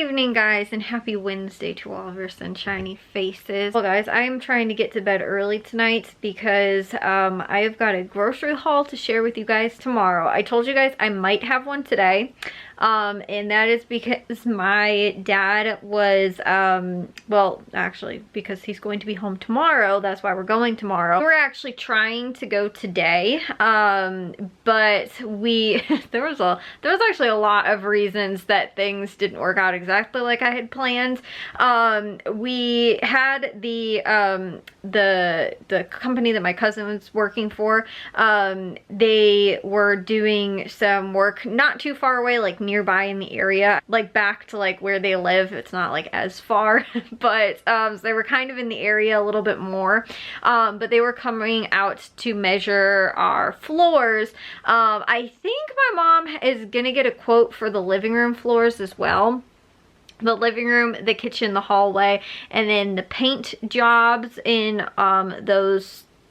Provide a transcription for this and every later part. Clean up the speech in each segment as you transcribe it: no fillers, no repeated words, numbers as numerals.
evening, guys, and happy Wednesday to all of your sunshiny faces. Well, guys, I am trying to get to bed early tonight because I've got a grocery haul to share with you guys tomorrow. I told you guys I might have one today. And that is because my dad was, well, actually, because he's going to be home tomorrow, that's why we're going tomorrow. We're actually trying to go today, but there was actually a lot of reasons that things didn't work out exactly like I had planned. We had the company that my cousin was working for, they were doing some work not too far away, like nearby in the area, like back to like where they live. It's not like as far, but so they were kind of in the area a little bit more, but they were coming out to measure our floors. I think my mom is gonna get a quote for the living room floors as well. The living room, the kitchen, the hallway, and then the paint jobs in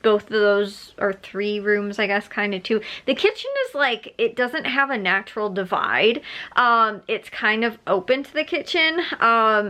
both of those, or 3 rooms, I guess, kind of too. The kitchen is like, it doesn't have a natural divide. It's kind of open to the kitchen.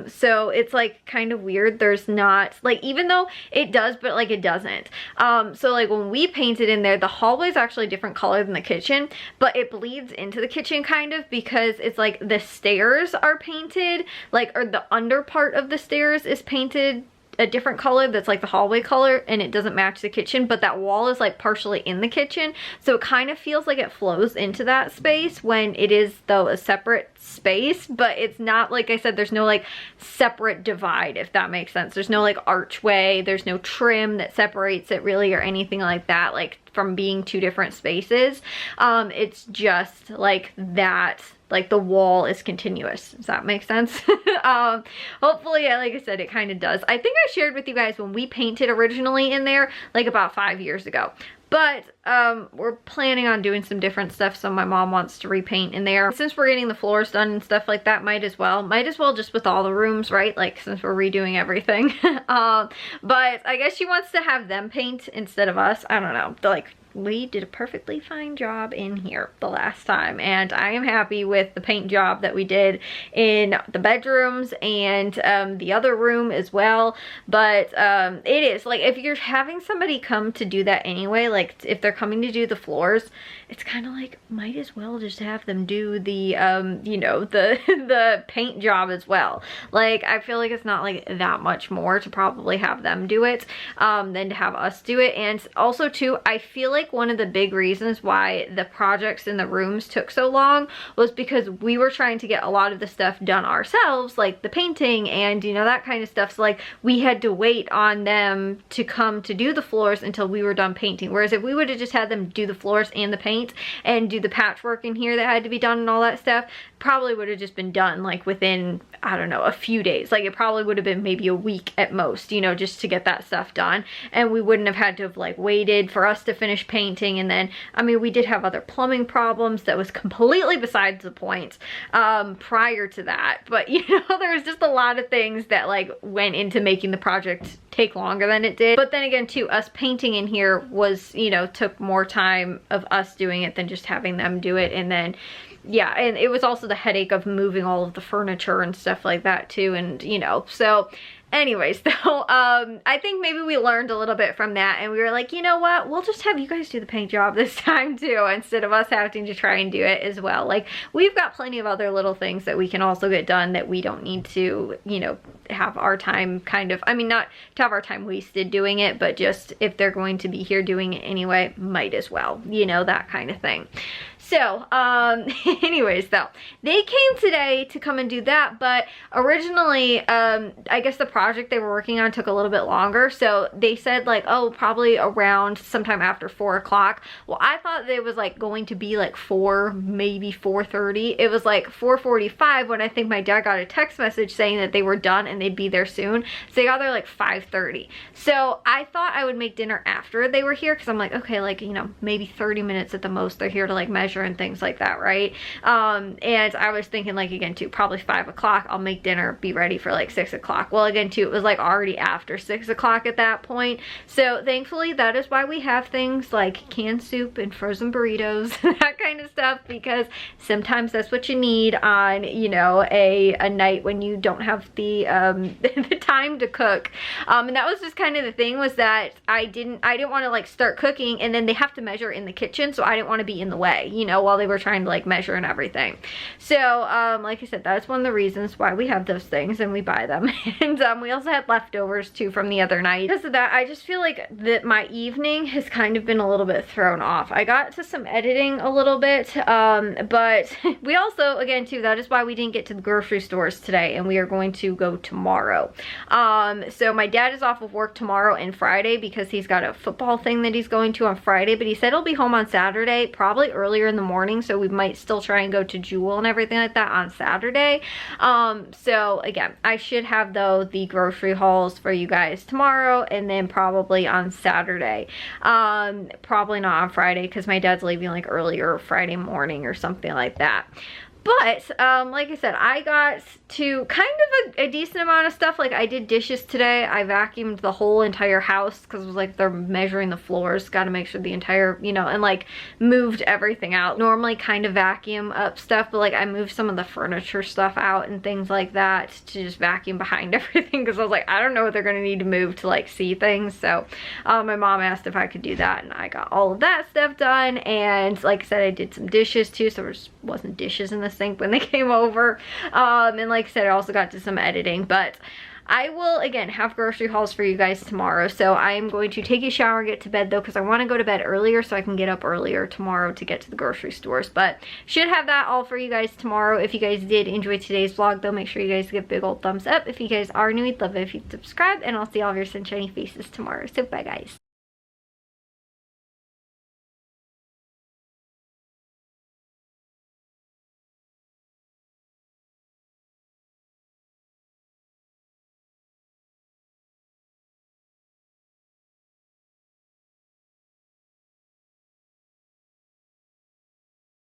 So it's like kind of weird. There's not, like, even though it does, but like it doesn't. So like when we painted in there, the hallway is actually a different color than the kitchen, but it bleeds into the kitchen kind of, because it's like the stairs are painted, like, or the under part of the stairs is painted a different color that's like the hallway color, and it doesn't match the kitchen, but that wall is like partially in the kitchen, so it kind of feels like it flows into that space when it is, though, a separate space. But it's not, like I said, there's no like separate divide, if that makes sense. There's no like archway, there's no trim that separates it really, or anything like that, like from being 2 different spaces. It's just like that, like the wall is continuous. Does that make sense? Hopefully, like I said, it kind of does. I think I shared with you guys when we painted originally in there, like about 5 years ago. But we're planning on doing some different stuff, so my mom wants to repaint in there. Since we're getting the floors done and stuff like that, might as well just with all the rooms, right? Like, since we're redoing everything. But I guess she wants to have them paint instead of us. I don't know. Like, we did a perfectly fine job in here the last time, and I am happy with the paint job that we did in the bedrooms and the other room as well. But it is like, if you're having somebody come to do that anyway, like if they're coming to do the floors, it's kind of like, might as well just have them do the you know, the paint job as well. Like, I feel like it's not like that much more to probably have them do it than to have us do it. And also too, I feel like one of the big reasons why the projects in the rooms took so long was because we were trying to get a lot of the stuff done ourselves, like the painting and, you know, that kind of stuff. So like, we had to wait on them to come to do the floors until we were done painting. Whereas if we would have just had them do the floors and the paint and do the patchwork in here that had to be done and all that stuff, probably would have just been done like within, I don't know, a few days. Like, it probably would have been maybe a week at most, you know, just to get that stuff done. And we wouldn't have had to have like waited for us to finish painting. And then, I mean, we did have other plumbing problems that was completely besides the point prior to that. But, you know, there was just a lot of things that like went into making the project take longer than it did. But then again too, us painting in here was, you know, took more time of us doing it than just having them do it. And then, yeah, and it was also the headache of moving all of the furniture and stuff like that too, and you know, so anyways, though, I think maybe we learned a little bit from that, and we were like, you know what, we'll just have you guys do the paint job this time too, instead of us having to try and do it as well. Like, we've got plenty of other little things that we can also get done that we don't need to, you know, have our time kind of, I mean, not to have our time wasted doing it, but just if they're going to be here doing it anyway, might as well, you know, that kind of thing. So, anyways, though, they came today to come and do that, but originally, I guess the project they were working on took a little bit longer, so they said, like, oh, probably around sometime after 4 o'clock. Well, I thought it was, like, going to be, like, 4, maybe 4:30. It was, like, 4:45 when I think my dad got a text message saying that they were done, and they'd be there soon. So they got there like 5:30. So I thought I would make dinner after they were here, because I'm like, okay, like, you know, maybe 30 minutes at the most. They're here to like measure and things like that, right? And I was thinking, like, again too, probably 5 o'clock, I'll make dinner, be ready for like 6 o'clock. Well, again too, it was like already after 6 o'clock at that point. So thankfully, that is why we have things like canned soup and frozen burritos, that kind of stuff, because sometimes that's what you need on, you know, a night when you don't have the the time to cook. And that was just kind of the thing, was that I didn't want to like start cooking and then they have to measure in the kitchen, so I didn't want to be in the way, you know, while they were trying to like measure and everything. So like I said, that's one of the reasons why we have those things and we buy them. And we also had leftovers too from the other night. Because of that, I just feel like that my evening has kind of been a little bit thrown off. I got to some editing a little bit, but we also, again too, that is why we didn't get to the grocery stores today, and we are going to go tomorrow. So my dad is off of work tomorrow and Friday because he's got a football thing that he's going to on Friday, but he said he'll be home on Saturday, probably earlier in the morning, so we might still try and go to Jewel and everything like that on Saturday. So again, I should have though the grocery hauls for you guys tomorrow, and then probably on Saturday. Probably not on Friday because my dad's leaving like earlier Friday morning or something like that. But like I said, I got to kind of a decent amount of stuff. Like, I did dishes today. I vacuumed the whole entire house because it was like they're measuring the floors. Got to make sure the entire, you know, and like moved everything out. Normally kind of vacuum up stuff, but like I moved some of the furniture stuff out and things like that to just vacuum behind everything, because I was like, I don't know what they're going to need to move to like see things. So my mom asked if I could do that, and I got all of that stuff done. And like I said, I did some dishes too, so there wasn't dishes in the sink when they came over. And like I said, I also got to some editing, but I will again have grocery hauls for you guys tomorrow. So I am going to take a shower and get to bed though, because I want to go to bed earlier so I can get up earlier tomorrow to get to the grocery stores. But should have that all for you guys tomorrow. If you guys did enjoy today's vlog though, make sure you guys give a big old thumbs up. If you guys are new, I'd love it if you'd subscribe, and I'll see all of your sunshiny faces tomorrow. So bye guys.